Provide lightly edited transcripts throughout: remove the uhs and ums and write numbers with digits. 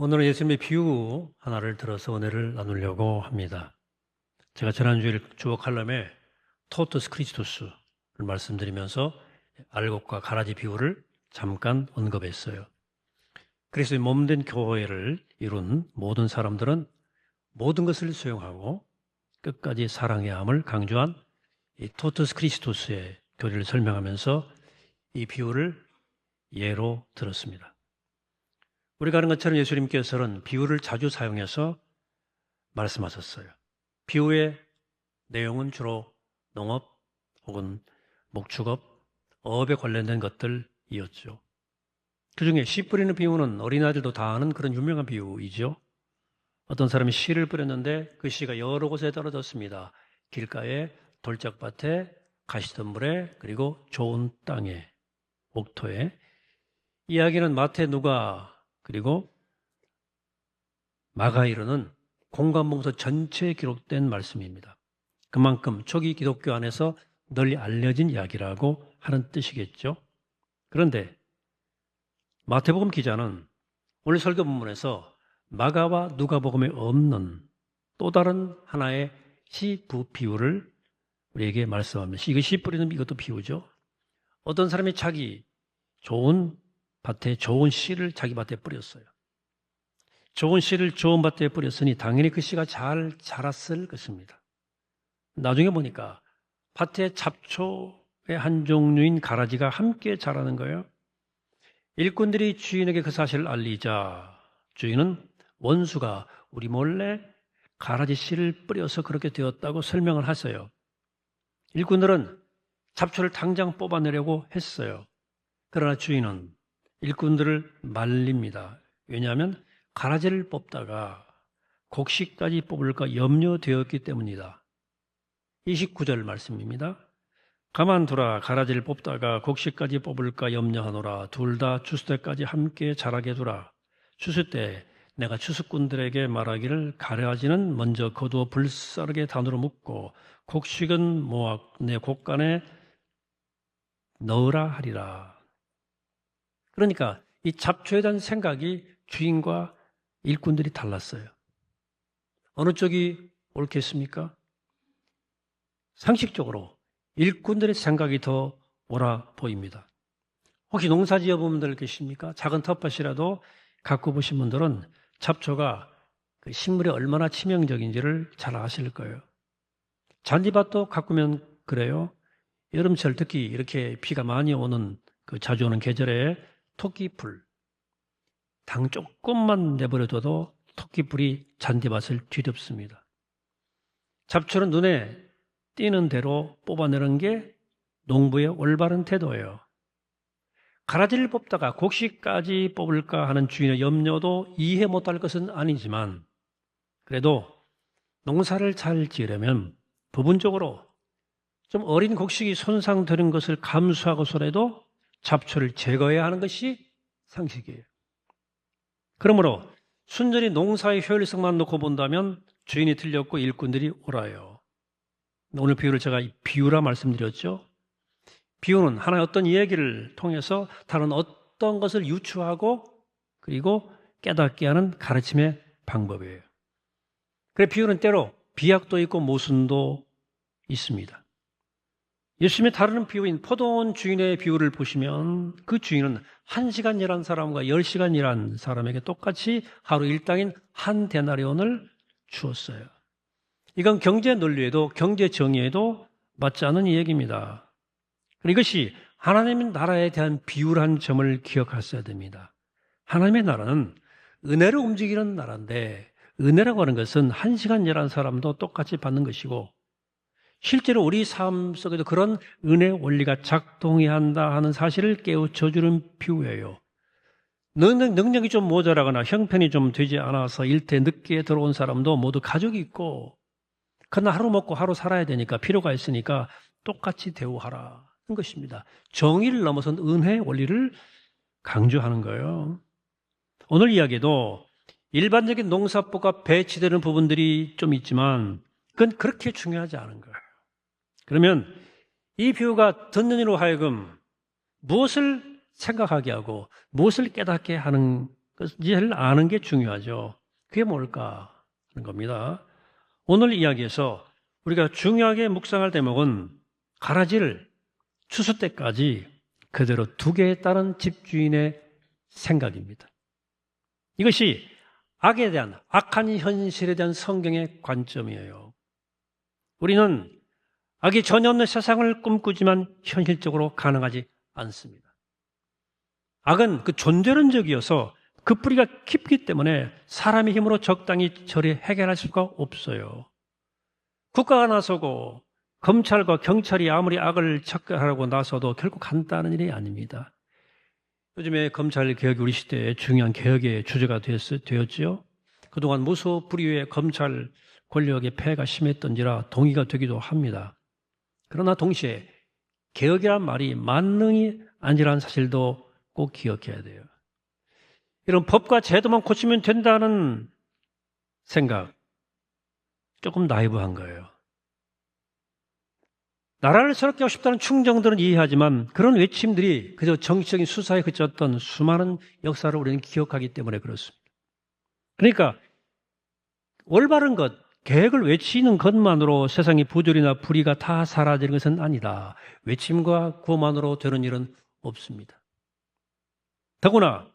오늘은 예수님의 비유 하나를 들어서 은혜를 나누려고 합니다. 제가 지난주에 주어 칼럼에 토토스 크리스토스를 말씀드리면서 알곡과 가라지 비유를 잠깐 언급했어요. 그리스도의 몸된 교회를 이룬 모든 사람들은 모든 것을 수용하고 끝까지 사랑해야 함을 강조한 이 토토스 크리스토스의 교리를 설명하면서 이 비유를 예로 들었습니다. 우리가 아는 것처럼 예수님께서는 비유를 자주 사용해서 말씀하셨어요. 비유의 내용은 주로 농업 혹은 목축업, 어업에 관련된 것들이었죠. 그중에 씨 뿌리는 비유는 어린아이들도 다 아는 그런 유명한 비유이죠. 어떤 사람이 씨를 뿌렸는데 그 씨가 여러 곳에 떨어졌습니다. 길가에, 돌짝밭에, 가시덤불에, 그리고 좋은 땅에, 옥토에. 이야기는 마태, 누가 그리고 마가이로는 공관봉서 전체에 기록된 말씀입니다. 그만큼 초기 기독교 안에서 널리 알려진 이야기라고 하는 뜻이겠죠. 그런데 마태복음 기자는 오늘 설교 본문에서 마가와 누가복음에 없는 또 다른 하나의 씨 비유를 우리에게 말씀합니다. 이거 씨 뿌리는 이것도 비유죠. 어떤 사람이 자기 좋은 밭에 좋은 씨를 자기 밭에 뿌렸어요. 좋은 씨를 좋은 밭에 뿌렸으니 당연히 그 씨가 잘 자랐을 것입니다. 나중에 보니까 밭에 잡초의 한 종류인 가라지가 함께 자라는 거예요. 일꾼들이 주인에게 그 사실을 알리자 주인은 원수가 우리 몰래 가라지 씨를 뿌려서 그렇게 되었다고 설명을 하세요. 일꾼들은 잡초를 당장 뽑아내려고 했어요. 그러나 주인은 일꾼들을 말립니다. 왜냐하면 가라지를 뽑다가 곡식까지 뽑을까 염려되었기 때문이다. 29절 말씀입니다. 가만두라. 가라지를 뽑다가 곡식까지 뽑을까 염려하노라. 둘 다 추수 때까지 함께 자라게 두라. 추수 때 내가 추수꾼들에게 말하기를 가라지는 먼저 거두어 불사르게 단으로 묶고 곡식은 모아 내 곡간에 넣으라 하리라. 그러니까 이 잡초에 대한 생각이 주인과 일꾼들이 달랐어요. 어느 쪽이 옳겠습니까? 상식적으로 일꾼들의 생각이 더 옳아 보입니다. 혹시 농사 지어본 분들 계십니까? 작은 텃밭이라도 갖고 보신 분들은 잡초가 그 식물에 얼마나 치명적인지를 잘 아실 거예요. 잔디밭도 가꾸면 그래요. 여름철 특히 이렇게 비가 많이 오는 그 자주 오는 계절에 토끼풀, 당 조금만 내버려둬도 토끼풀이 잔디밭을 뒤덮습니다. 잡초는 눈에 띄는 대로 뽑아내는 게 농부의 올바른 태도예요. 가라지를 뽑다가 곡식까지 뽑을까 하는 주인의 염려도 이해 못할 것은 아니지만 그래도 농사를 잘 지으려면 부분적으로 좀 어린 곡식이 손상되는 것을 감수하고서라도 잡초를 제거해야 하는 것이 상식이에요. 그러므로 순전히 농사의 효율성만 놓고 본다면 주인이 틀렸고 일꾼들이 옳아요. 오늘 비유를 제가 비유라 말씀드렸죠. 비유는 하나의 어떤 이야기를 통해서 다른 어떤 것을 유추하고 그리고 깨닫게 하는 가르침의 방법이에요. 그래서 비유는 때로 비약도 있고 모순도 있습니다. 예수님의 다른 비유인 포도원 주인의 비유를 보시면 그 주인은 1시간 일한 사람과 10시간 일한 사람에게 똑같이 하루 일당인 한 데나리온을 주었어요. 이건 경제 논리에도 경제 정의에도 맞지 않는 얘기입니다. 이것이 하나님의 나라에 대한 비유란 점을 기억하셔야 됩니다. 하나님의 나라는 은혜로 움직이는 나라인데 은혜라고 하는 것은 1시간 일한 사람도 똑같이 받는 것이고 실제로 우리 삶 속에도 그런 은혜 원리가 작동해야 한다 하는 사실을 깨우쳐주는 비유예요. 능력이 좀 모자라거나 형편이 좀 되지 않아서 일터에 늦게 들어온 사람도 모두 가족이 있고 그러나 하루 먹고 하루 살아야 되니까 필요가 있으니까 똑같이 대우하라 하는 것입니다. 정의를 넘어선 은혜 원리를 강조하는 거예요. 오늘 이야기도 일반적인 농사법과 배치되는 부분들이 좀 있지만 그건 그렇게 중요하지 않은 거예요. 그러면 이 비유가 듣는 이로 하여금 무엇을 생각하게 하고 무엇을 깨닫게 하는 그래서 이해를 아는 게 중요하죠. 그게 뭘까 하는 겁니다. 오늘 이야기에서 우리가 중요하게 묵상할 대목은 가라지를 추수 때까지 그대로 두게 따른 집주인의 생각입니다. 이것이 악에 대한, 악한 현실에 대한 성경의 관점이에요. 우리는 악이 전혀 없는 세상을 꿈꾸지만 현실적으로 가능하지 않습니다. 악은 그 존재론적이어서 그 뿌리가 깊기 때문에 사람의 힘으로 적당히 처리 해결할 수가 없어요. 국가가 나서고 검찰과 경찰이 아무리 악을 척결하려고 나서도 결국 간단한 일이 아닙니다. 요즘에 검찰 개혁이 우리 시대의 중요한 개혁의 주제가 되었지요. 그동안 무소 불위의 검찰 권력의 폐해가 심했던지라 동의가 되기도 합니다. 그러나 동시에 개혁이란 말이 만능이 아니라는 사실도 꼭 기억해야 돼요. 이런 법과 제도만 고치면 된다는 생각, 조금 나이브한 거예요. 나라를 새롭게 하고 싶다는 충정들은 이해하지만 그런 외침들이 그저 정치적인 수사에 그쳤던 수많은 역사를 우리는 기억하기 때문에 그렇습니다. 그러니까 올바른 것, 계획을 외치는 것만으로 세상의 부조리나 불의가 다 사라지는 것은 아니다. 외침과 구호만으로 되는 일은 없습니다. 더구나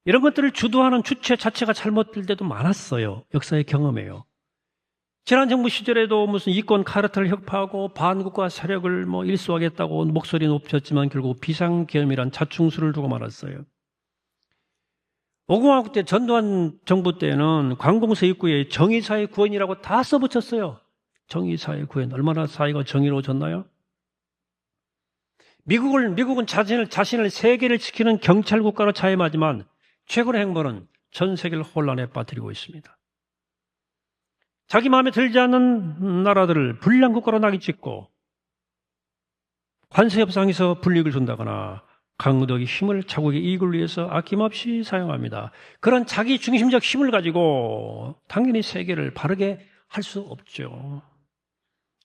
이런 것들을 주도하는 주체 자체가 잘못될 때도 많았어요. 역사의 경험이에요. 지난 정부 시절에도 무슨 이권 카르텔을 혁파하고 반국가 세력을 일소하겠다고 목소리 높였지만 결국 비상계엄이란 자충수를 두고 말았어요. 오공화국 때 전두환 정부 때는 관공서 입구에 정의사회 구현이라고 다 써붙였어요. 정의사회 구현. 얼마나 사회가 정의로워졌나요? 미국은 자신을 세계를 지키는 경찰국가로 자임하지만 최근의 행보는 전 세계를 혼란에 빠뜨리고 있습니다. 자기 마음에 들지 않는 나라들을 불량국가로 낙인찍고 관세협상에서 불이익을 준다거나 강덕의 힘을 자국의 이익을 위해서 아낌없이 사용합니다. 그런 자기 중심적 힘을 가지고 당연히 세계를 바르게 할 수 없죠.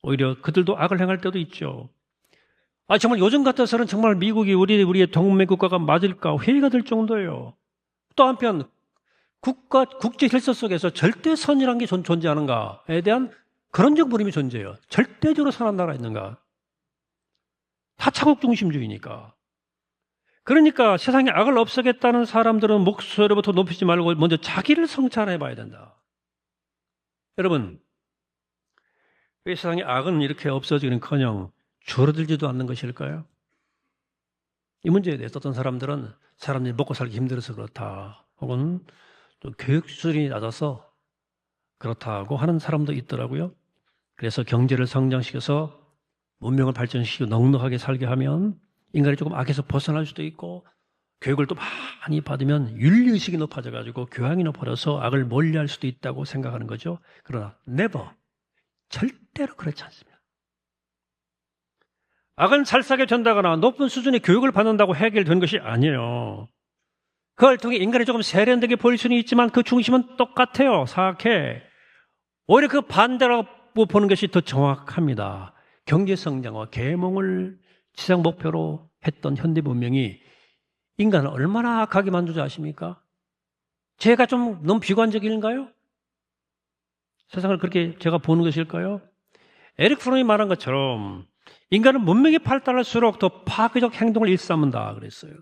오히려 그들도 악을 행할 때도 있죠. 정말 요즘 같아서는 정말 미국이 우리의 동맹국가가 맞을까 회의가 될 정도예요. 또 한편 국제 질서 속에서 절대선이라는 게 존재하는가에 대한 그런적 물음이 존재해요. 절대적으로 선한 나라가 있는가? 다 차국 중심주의니까. 그러니까 세상에 악을 없애겠다는 사람들은 목소리부터 높이지 말고 먼저 자기를 성찰해 봐야 된다. 여러분, 왜 세상에 악은 이렇게 없어지는커녕 줄어들지도 않는 것일까요? 이 문제에 대해서 어떤 사람들은 사람들이 먹고 살기 힘들어서 그렇다. 혹은 또 교육 수준이 낮아서 그렇다고 하는 사람도 있더라고요. 그래서 경제를 성장시켜서 문명을 발전시키고 넉넉하게 살게 하면 인간이 조금 악에서 벗어날 수도 있고 교육을 또 많이 받으면 윤리의식이 높아져가지고 교양이 높아져서 악을 멀리할 수도 있다고 생각하는 거죠. 그러나 never, 절대로 그렇지 않습니다. 악은 살사게 된다거나 높은 수준의 교육을 받는다고 해결되는 것이 아니에요. 그걸 통해 인간이 조금 세련되게 보일 수는 있지만 그 중심은 똑같아요. 사악해. 오히려 그 반대라고 보는 것이 더 정확합니다. 경제성장과 계몽을 지상 목표로 했던 현대 문명이 인간을 얼마나 악하게 만들지 아십니까? 제가 좀 너무 비관적인가요? 세상을 그렇게 제가 보는 것일까요? 에릭 프롬이 말한 것처럼 인간은 문명이 발달할수록 더 파괴적 행동을 일삼는다 그랬어요.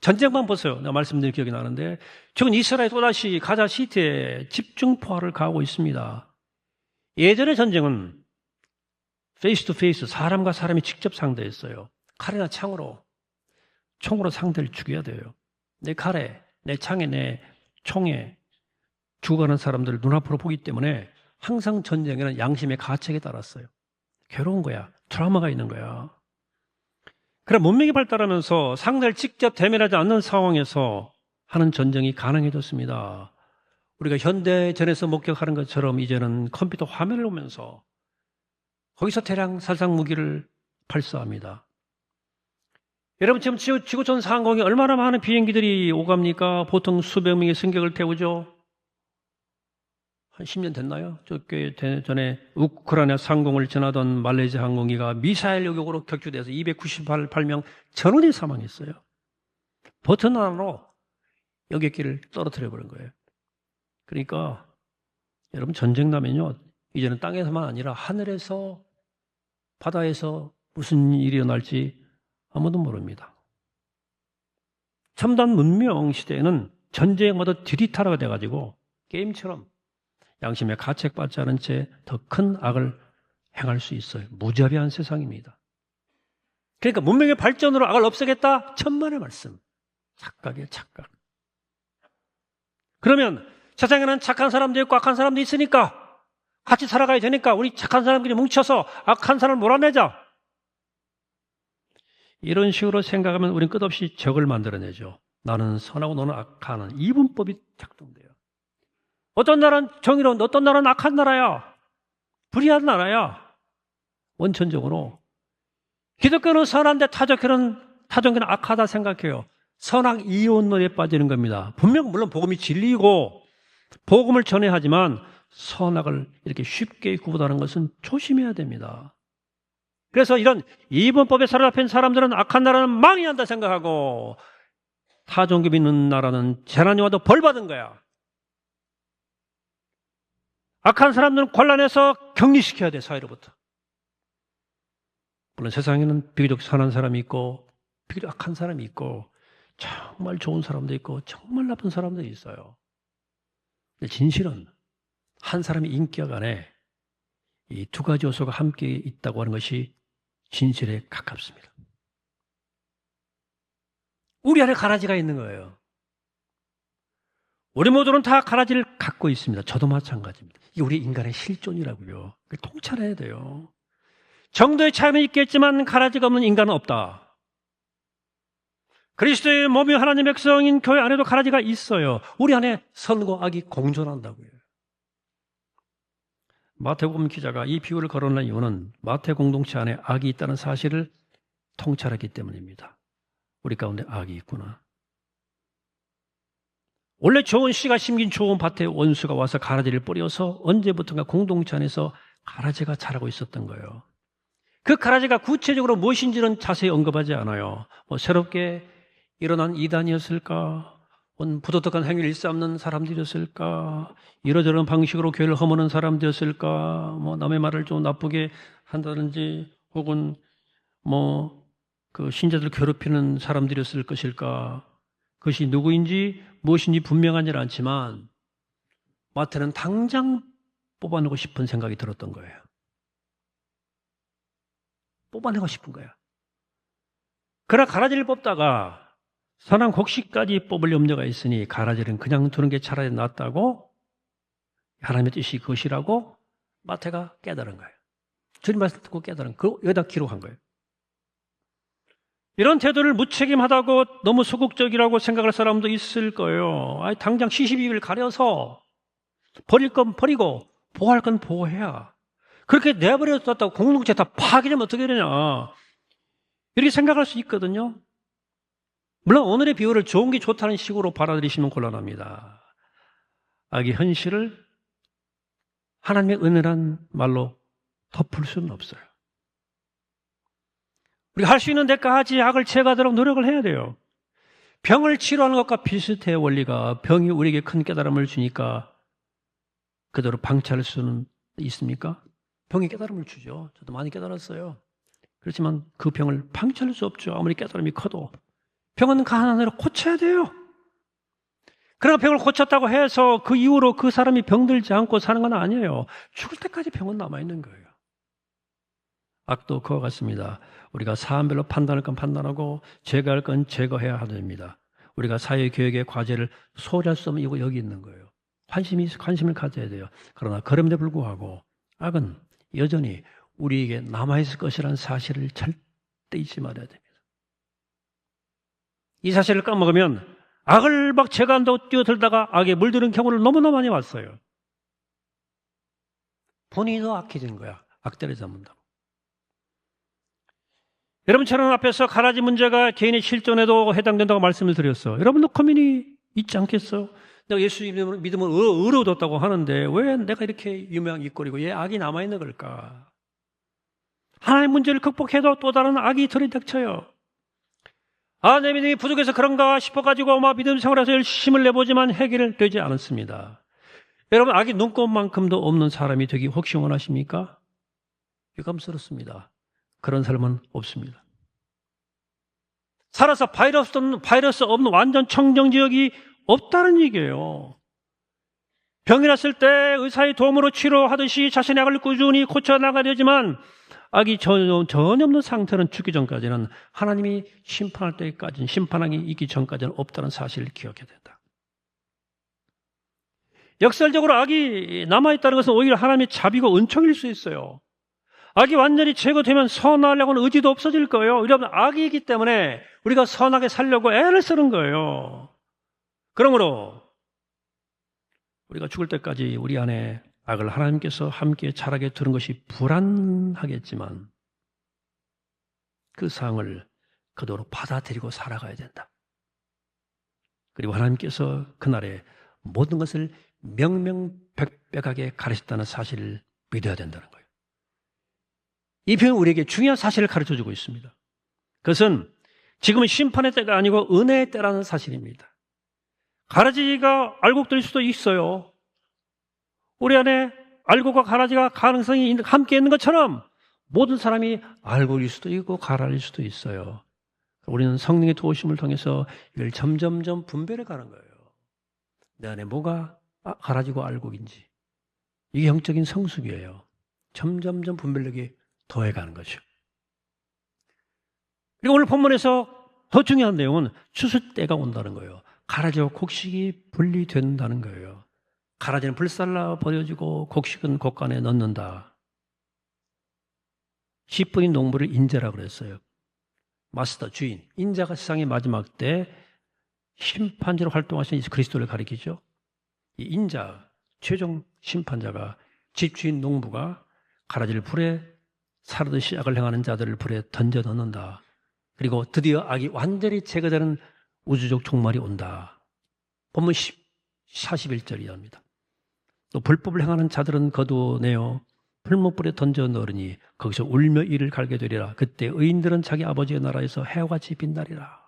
전쟁만 보세요. 내가 말씀드린 기억이 나는데 지금 이스라엘 또다시 가자 시티에 집중포화를 가하고 있습니다. 예전의 전쟁은 페이스 투 페이스, 사람과 사람이 직접 상대했어요. 칼이나 창으로, 총으로 상대를 죽여야 돼요. 내 칼에, 내 창에, 내 총에 죽어가는 사람들을 눈앞으로 보기 때문에 항상 전쟁에는 양심의 가책에 따랐어요. 괴로운 거야. 트라우마가 있는 거야. 그럼 문명이 발달하면서 상대를 직접 대면하지 않는 상황에서 하는 전쟁이 가능해졌습니다. 우리가 현대전에서 목격하는 것처럼 이제는 컴퓨터 화면을 보면서 거기서 대량 살상 무기를 발사합니다. 여러분 지금 지구촌 상공에 얼마나 많은 비행기들이 오갑니까? 보통 수백 명의 승객을 태우죠. 한 10년 됐나요? 꽤 전에 우크라이나 상공을 지나던 말레이시아 항공기가 미사일 요격으로 격추돼서 298명 전원이 사망했어요. 버튼 하나로 여객기를 떨어뜨려 버린 거예요. 그러니까 여러분 전쟁 나면요. 이제는 땅에서만 아니라 하늘에서 바다에서 무슨 일이 일어날지 아무도 모릅니다. 첨단 문명 시대에는 전쟁마다 뒤리타라가 돼가지고 게임처럼 양심에 가책받지 않은 채 더 큰 악을 행할 수 있어요. 무자비한 세상입니다. 그러니까 문명의 발전으로 악을 없애겠다? 천만의 말씀. 착각이에요, 착각. 그러면 세상에는 착한 사람도 있고 악한 사람도 있으니까 같이 살아가야 되니까 우리 착한 사람끼리 뭉쳐서 악한 사람을 몰아내자. 이런 식으로 생각하면 우리는 끝없이 적을 만들어내죠. 나는 선하고 너는 악하는 이분법이 작동돼요. 어떤 나라는 정의로운, 어떤 나라는 악한 나라야. 불의한 나라야. 원천적으로. 기독교는 선한데 타종교는 악하다 생각해요. 선악 이혼론에 빠지는 겁니다. 분명 물론 복음이 진리고 복음을 전해야 하지만 선악을 이렇게 쉽게 구분하는 것은 조심해야 됩니다. 그래서 이런 이분법에 사로잡힌 사람들은 악한 나라는 망해야 한다 생각하고 타종교 믿는 나라는 재난이 와도 벌 받은 거야. 악한 사람들은 곤란해서 격리시켜야 돼, 사회로부터. 물론 세상에는 비교적 선한 사람이 있고 비교적 악한 사람이 있고 정말 좋은 사람도 있고 정말 나쁜 사람도 있어요. 근데 진실은 한 사람의 인격 안에 이 두 가지 요소가 함께 있다고 하는 것이 진실에 가깝습니다. 우리 안에 가라지가 있는 거예요. 우리 모두는 다 가라지를 갖고 있습니다. 저도 마찬가지입니다. 이게 우리 인간의 실존이라고요. 그걸 통찰해야 돼요. 정도의 차이는 있겠지만 가라지가 없는 인간은 없다. 그리스도의 몸이 하나님의 백성인 교회 안에도 가라지가 있어요. 우리 안에 선과 악이 공존한다고요. 마태복음 기자가 이 비유를 거론한 이유는 마태 공동체 안에 악이 있다는 사실을 통찰했기 때문입니다. 우리 가운데 악이 있구나. 원래 좋은 씨가 심긴 좋은 밭에 원수가 와서 가라지를 뿌려서 언제부턴가 공동체 안에서 가라지가 자라고 있었던 거예요. 그 가라지가 구체적으로 무엇인지는 자세히 언급하지 않아요. 새롭게 일어난 이단이었을까? 부도덕한 행위를 일삼는 사람들이었을까? 이러저런 방식으로 교회를 허무는 사람들이었을까? 남의 말을 좀 나쁘게 한다든지 혹은 그 신자들 괴롭히는 사람들이었을 것일까? 그것이 누구인지 무엇인지 분명하지는 않지만 마태는 당장 뽑아내고 싶은 생각이 들었던 거예요. 뽑아내고 싶은 거야. 그러나 가라지를 뽑다가 선한 곡식까지 뽑을 염려가 있으니 가라지는 그냥 두는 게 차라리 낫다고 하나님의 뜻이 그것이라고 마태가 깨달은 거예요. 주님 말씀 듣고 깨달은 거예요. 여기다 기록한 거예요. 이런 태도를 무책임하다고 너무 소극적이라고 생각할 사람도 있을 거예요. 당장 시시비비를 가려서 버릴 건 버리고 보호할 건 보호해야. 그렇게 내버려뒀다고 공동체 다 파괴되면 어떻게 되냐. 이렇게 생각할 수 있거든요. 물론 오늘의 비유를 좋은 게 좋다는 식으로 받아들이시면 곤란합니다. 악의 현실을 하나님의 은혜란 말로 덮을 수는 없어요. 우리가 할 수 있는 데까지 악을 제거하도록 노력을 해야 돼요. 병을 치료하는 것과 비슷해요, 원리가. 병이 우리에게 큰 깨달음을 주니까 그대로 방치할 수는 있습니까? 병이 깨달음을 주죠. 저도 많이 깨달았어요. 그렇지만 그 병을 방치할 수 없죠. 아무리 깨달음이 커도. 병은 하나로 고쳐야 돼요. 그러나 병을 고쳤다고 해서 그 이후로 그 사람이 병들지 않고 사는 건 아니에요. 죽을 때까지 병은 남아있는 거예요. 악도 그와 같습니다. 우리가 사안별로 판단할 건 판단하고 제거할 건 제거해야 됩니다. 우리가 사회교육의 과제를 소홀히 할 수 없는 이거 여기 있는 거예요. 관심을 가져야 돼요. 그러나 그럼에도 불구하고 악은 여전히 우리에게 남아있을 것이라는 사실을 절대 잊지 말아야 됩니다. 이 사실을 까먹으면 악을 막 제거한다고 뛰어들다가 악에 물드는 경우를 너무나 많이 봤어요. 본인이 더 악해지는 거야. 악대를 잡는다고. 여러분처럼 앞에서 가라지 문제가 개인의 실존에도 해당된다고 말씀을 드렸어. 여러분도 고민이 있지 않겠어? 내가 예수 믿음을 의로워졌다고 하는데 왜 내가 이렇게 유명한 입꼬리고 왜 악이 남아있는 걸까? 하나의 문제를 극복해도 또 다른 악이 들이닥쳐요. 아, 내 믿음이 부족해서 그런가 싶어가지고 믿음 생활에서 열심을 내보지만 해결되지 않았습니다. 여러분, 악이 눈꼽만큼도 없는 사람이 되기 혹시 원하십니까? 유감스럽습니다. 그런 사람은 없습니다. 살아서 바이러스 없는 완전 청정지역이 없다는 얘기예요. 병이 났을 때 의사의 도움으로 치료하듯이 자신의 악을 꾸준히 고쳐나가야 되지만 악이 전혀 없는 상태는 죽기 전까지는 하나님이 심판할 때까지는 심판하기 있기 전까지는 없다는 사실을 기억해야 된다. 역설적으로 악이 남아있다는 것은 오히려 하나님의 자비고 은총일 수 있어요. 악이 완전히 제거되면 선하려고는 의지도 없어질 거예요. 여러분, 악이기 때문에 우리가 선하게 살려고 애를 쓰는 거예요. 그러므로 우리가 죽을 때까지 우리 안에 악을 하나님께서 함께 자라게 두는 것이 불안하겠지만 그 상을 그대로 받아들이고 살아가야 된다. 그리고 하나님께서 그날에 모든 것을 명명백백하게 가르쳤다는 사실을 믿어야 된다는 거예요. 이 표현은 우리에게 중요한 사실을 가르쳐주고 있습니다. 그것은 지금은 심판의 때가 아니고 은혜의 때라는 사실입니다. 가라지가 알곡될 수도 있어요. 우리 안에 알곡과 가라지가 가능성이 함께 있는 것처럼 모든 사람이 알곡일 수도 있고 가라질 수도 있어요. 우리는 성령의 도우심을 통해서 이걸 점점점 분별해 가는 거예요. 내 안에 뭐가 가라지고 알곡인지. 이게 영적인 성숙이에요. 점점점 분별력이 더해가는 거죠. 그리고 오늘 본문에서 더 중요한 내용은 추수 때가 온다는 거예요. 가라지와 곡식이 분리된다는 거예요. 가라지는 불살라 버려지고 곡식은 곡간에 넣는다. 씨뿌린 농부를 인자라고 그랬어요. 마스터, 주인. 인자가 세상의 마지막 때 심판자로 활동하신 그리스도를 가리키죠. 이 인자, 최종 심판자가 집주인 농부가 가라지를 불에 사르듯이 악을 행하는 자들을 불에 던져 넣는다. 그리고 드디어 악이 완전히 제거되는 우주적 종말이 온다. 본문 41절이랍니다. 또 불법을 행하는 자들은 거두내어 풀무불에 던져 넣으니 거기서 울며 이를 갈게 되리라. 그때 의인들은 자기 아버지의 나라에서 해와 같이 빛나리라.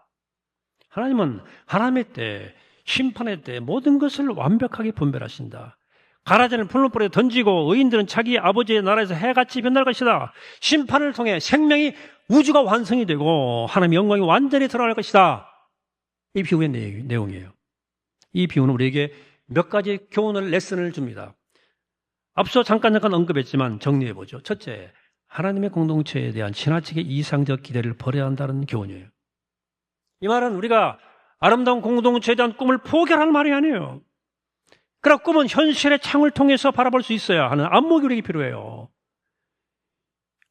하나님은 하나님의 때, 심판의 때 모든 것을 완벽하게 분별하신다. 가라지는 풀무불에 던지고 의인들은 자기 아버지의 나라에서 해같이 빛날 것이다. 심판을 통해 생명이 우주가 완성이 되고 하나님의 영광이 완전히 드러날 것이다. 이 비유의 내용이에요. 이 비유는 우리에게 몇 가지 교훈을, 레슨을 줍니다. 앞서 잠깐 언급했지만 정리해보죠. 첫째, 하나님의 공동체에 대한 지나치게 이상적 기대를 버려야 한다는 교훈이에요. 이 말은 우리가 아름다운 공동체에 대한 꿈을 포기하라는 말이 아니에요. 그러나 꿈은 현실의 창을 통해서 바라볼 수 있어야 하는 안목이 우리에게 필요해요.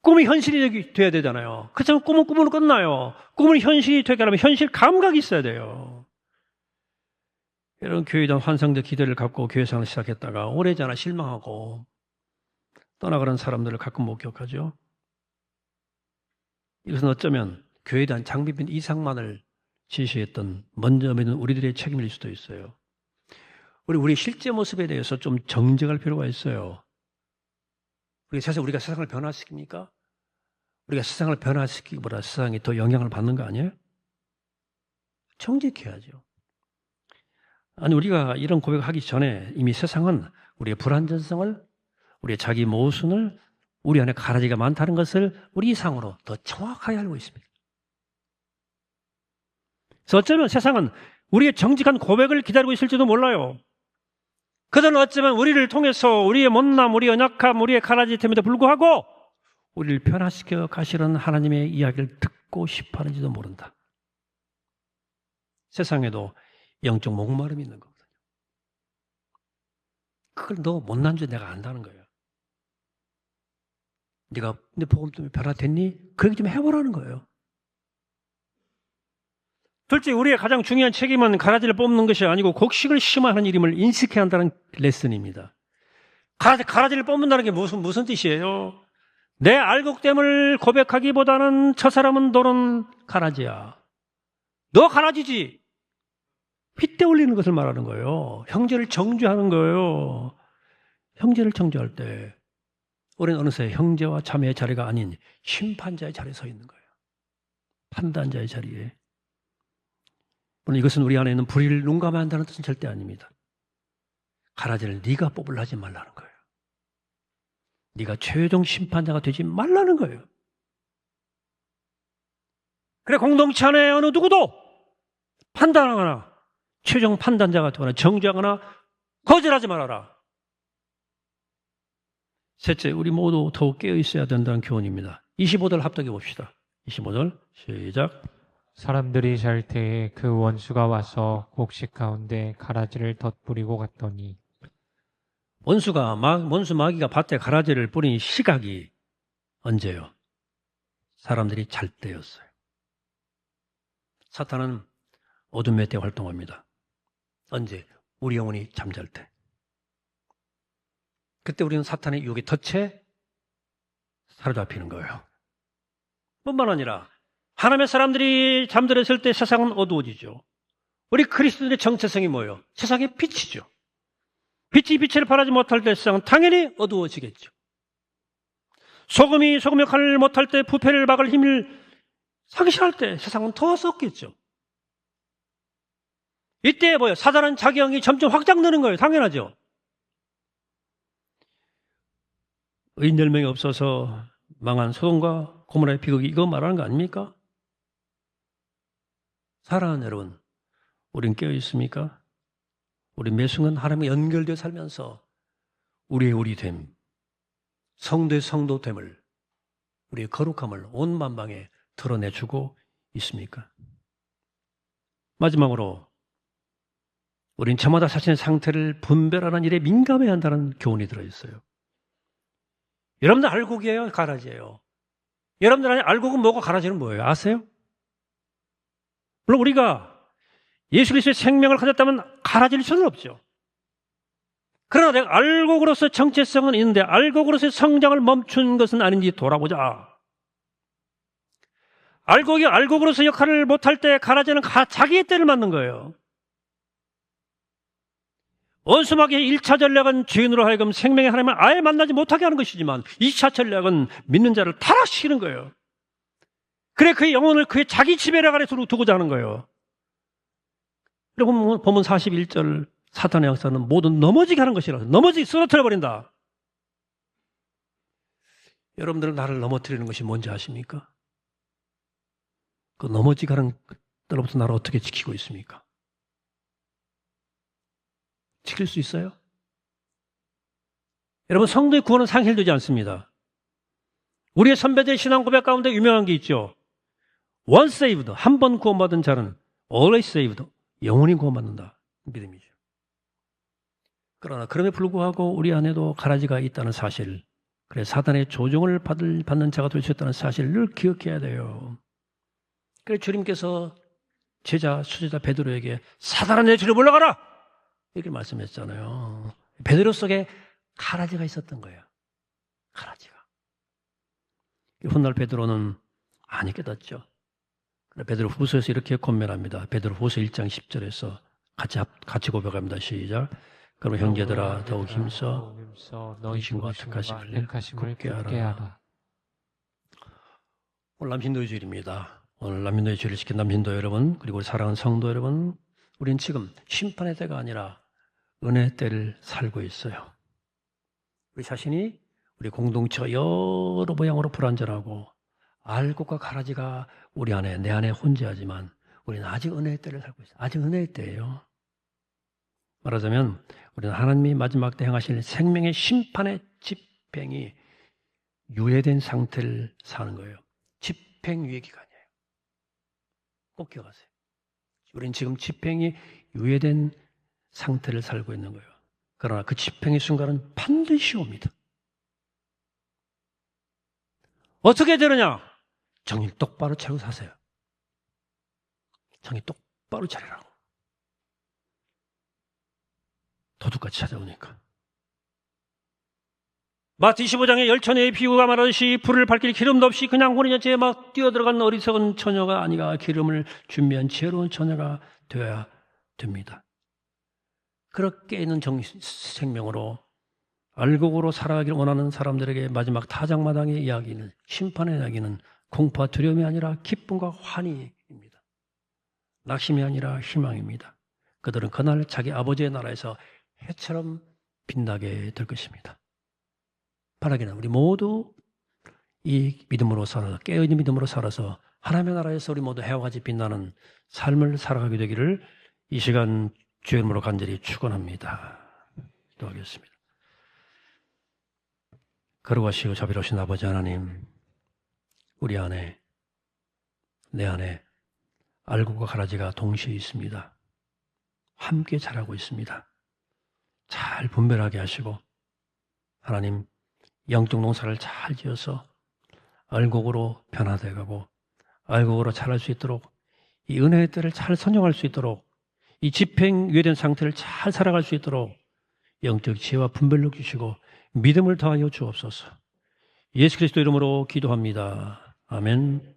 꿈이 현실이 돼야 되잖아요. 그렇지만 꿈은 꿈으로 끝나요. 꿈을 현실이 되게 하려면 현실 감각이 있어야 돼요. 이런 교회에 대한 환상적 기대를 갖고 교회 생활을 시작했다가 오래전에 실망하고 떠나가는 사람들을 가끔 목격하죠. 이것은 어쩌면 교회에 대한 장비빈 이상만을 지시했던 먼저 믿는 우리들의 책임일 수도 있어요. 우리 실제 모습에 대해서 좀 정직할 필요가 있어요. 우리가 세상을 변화시킵니까? 우리가 세상을 변화시키기보다 세상이 더 영향을 받는 거 아니에요? 정직해야죠. 아니, 우리가 이런 고백을 하기 전에 이미 세상은 우리의 불완전성을, 우리의 자기 모순을, 우리 안에 가라지가 많다는 것을 우리 이상으로 더 정확하게 알고 있습니다. 그래서 어쩌면 세상은 우리의 정직한 고백을 기다리고 있을지도 몰라요. 그들은 어쩌면 우리를 통해서 우리의 못남, 우리의 연약함, 우리의 가라지 됨에도 불구하고 우리를 변화시켜 가시는 하나님의 이야기를 듣고 싶어 하는지도 모른다. 세상에도 영적 목마름이 있는 거거든요. 그걸 너 못난 줄 내가 안다는 거예요. 네가 내 복음 때문에 변화됐니? 그 얘기 좀 해보라는 거예요. 둘째, 우리의 가장 중요한 책임은 가라지를 뽑는 것이 아니고 곡식을 심어야 하는 일임을 인식해야 한다는 레슨입니다. 가라지를 뽑는다는 게 무슨 뜻이에요? 내 알곡됨을 고백하기보다는 저 사람은 너는 가라지야. 너 가라지지. 핏대 올리는 것을 말하는 거예요. 형제를 정죄하는 거예요. 형제를 정죄할 때 우리는 어느새 형제와 자매의 자리가 아닌 심판자의 자리에 서 있는 거예요. 판단자의 자리에. 물론 이것은 우리 안에 있는 불의를 눈감아한다는 뜻은 절대 아닙니다. 가라지를 네가 뽑으려 하지 말라는 거예요. 네가 최종 심판자가 되지 말라는 거예요. 그래, 공동체 안에 어느 누구도 판단하거나 최종 판단자가 되거나 정죄하거나 거절하지 말아라. 셋째, 우리 모두 더욱 깨어 있어야 된다는 교훈입니다. 25절 합독해 봅시다. 25절 시작. 사람들이 잘 때에 그 원수가 와서 곡식 가운데 가라지를 덧뿌리고 갔더니 원수 마귀가 밭에 가라지를 뿌린 시각이 언제요? 사람들이 잘 때였어요. 사탄은 어둠의 때 활동합니다. 언제? 우리 영혼이 잠잘 때. 그때 우리는 사탄의 유혹에 덫에 사로잡히는 거예요. 뿐만 아니라 하나님의 사람들이 잠들었을 때 세상은 어두워지죠. 우리 그리스도인의 정체성이 뭐예요? 세상의 빛이죠. 빛이 빛을 발하지 못할 때 세상은 당연히 어두워지겠죠. 소금이 소금 역할을 못할 때, 부패를 막을 힘을 상실할 때 세상은 더 썩겠죠. 이때 뭐예요? 사단은 자기 영이 점점 확장되는 거예요. 당연하죠. 의인 10명이 없어서 망한 소돔과 고모라의 비극이 이거 말하는 거 아닙니까? 사랑하는 여러분, 우린 깨어 있습니까? 우리 매 순간 하나님과 연결되어 살면서 우리의 우리됨, 성도의 성도됨을, 우리의 거룩함을 온 만방에 드러내주고 있습니까? 마지막으로 우린 저마다 자신의 상태를 분별하는 일에 민감해야 한다는 교훈이 들어있어요. 여러분들 알곡이에요? 가라지예요? 여러분들 안에 알곡은 뭐고 가라지는 뭐예요? 아세요? 물론 우리가 예수 그리스도의 생명을 가졌다면 가라질 수는 없죠. 그러나 내가 알곡으로서 정체성은 있는데 알곡으로서의 성장을 멈춘 것은 아닌지 돌아보자. 알곡이 알곡으로서 역할을 못할 때 가라지는 자기의 때를 맞는 거예요. 원수마귀의 1차 전략은 죄인으로 하여금 생명의 하나님을 아예 만나지 못하게 하는 것이지만 2차 전략은 믿는 자를 타락시키는 거예요. 그래 그의 영혼을 그의 자기 지배력 아래 두고자 하는 거예요. 그리고 보면 41절 사탄의 역사는 모든 넘어지게 하는 것이라서 넘어지게 쓰러뜨려버린다. 여러분들은 나를 넘어뜨리는 것이 뭔지 아십니까? 그 넘어지게 하는 것들로부터 나를 어떻게 지키고 있습니까? 지킬 수 있어요? 여러분, 성도의 구원은 상실되지 않습니다. 우리의 선배들의 신앙 고백 가운데 유명한 게 있죠. Once saved, 한 번 구원받은 자는 always saved, 영원히 구원받는다. 믿음이죠. 그러나 그럼에도 불구하고 우리 안에도 가라지가 있다는 사실, 그래 사단의 조종을 받는 자가 될 수 있다는 사실을 늘 기억해야 돼요. 그래 주님께서 수제자 베드로에게 사단아 내 뒤로 물러가라! 이렇게 말씀했잖아요. 베드로 속에 가라지가 있었던 거예요. 가라지가. 훗날 베드로는 많이 깨닫죠. 베드로 후서에서 이렇게 권면합니다. 베드로 후서 1장 10절에서 같이 고백합니다. 시작. 그럼 형제들아 더욱 힘써 너희 신과 택하심을 굳게 하라. 오늘 남신도의 주일입니다. 오늘 남신도의 주일을 지킨 남신도 여러분, 그리고 사랑하는 성도 여러분, 우린 지금 심판의 때가 아니라 은혜의 때를 살고 있어요. 우리 자신이 우리 공동체가 여러 모양으로 불완전하고 알곡과 가라지가 우리 안에 내 안에 혼재하지만 우리는 아직 은혜의 때를 살고 있어요. 아직 은혜의 때예요. 말하자면 우리는 하나님이 마지막 때 행하실 생명의 심판의 집행이 유예된 상태를 사는 거예요. 집행 유예 기간이에요. 꼭 기억하세요. 우리는 지금 집행이 유예된 상태를 살고 있는 거예요. 그러나 그 집행의 순간은 반드시 옵니다. 어떻게 되느냐? 정신 똑바로 차리고 사세요. 정신 똑바로 차리라고. 도둑같이 찾아오니까. 마태 25장의 열처녀의 비유가 말하듯이 불을 밝힐 기름도 없이 그냥 혼인잔치에 막 뛰어들어간 어리석은 처녀가 아니라 기름을 준비한 지혜로운 처녀가 되어야 됩니다. 그렇게 있는 생명으로 알곡으로 살아가기를 원하는 사람들에게 마지막 타작마당의 이야기는, 심판의 이야기는 공포와 두려움이 아니라 기쁨과 환희입니다. 낙심이 아니라 희망입니다. 그들은 그날 자기 아버지의 나라에서 해처럼 빛나게 될 것입니다. 바라기는 우리 모두 이 믿음으로 살아서, 깨어있는 믿음으로 살아서 하나님의 나라에서 우리 모두 해와 같이 빛나는 삶을 살아가게 되기를 이 시간 주의 이름으로 간절히 축원합니다. 기도하겠습니다. 거룩하시고 자비로우신 아버지 하나님, 우리 안에, 내 안에 알곡과 가라지가 동시에 있습니다. 함께 자라고 있습니다. 잘 분별하게 하시고 하나님 영적 농사를 잘 지어서 알곡으로 변화되어가고 알곡으로 자랄 수 있도록 이 은혜의 때를 잘 선용할 수 있도록 이 집행유예된 상태를 잘 살아갈 수 있도록 영적 지혜와 분별력 주시고 믿음을 더하여 주옵소서. 예수 그리스도 이름으로 기도합니다. 아멘.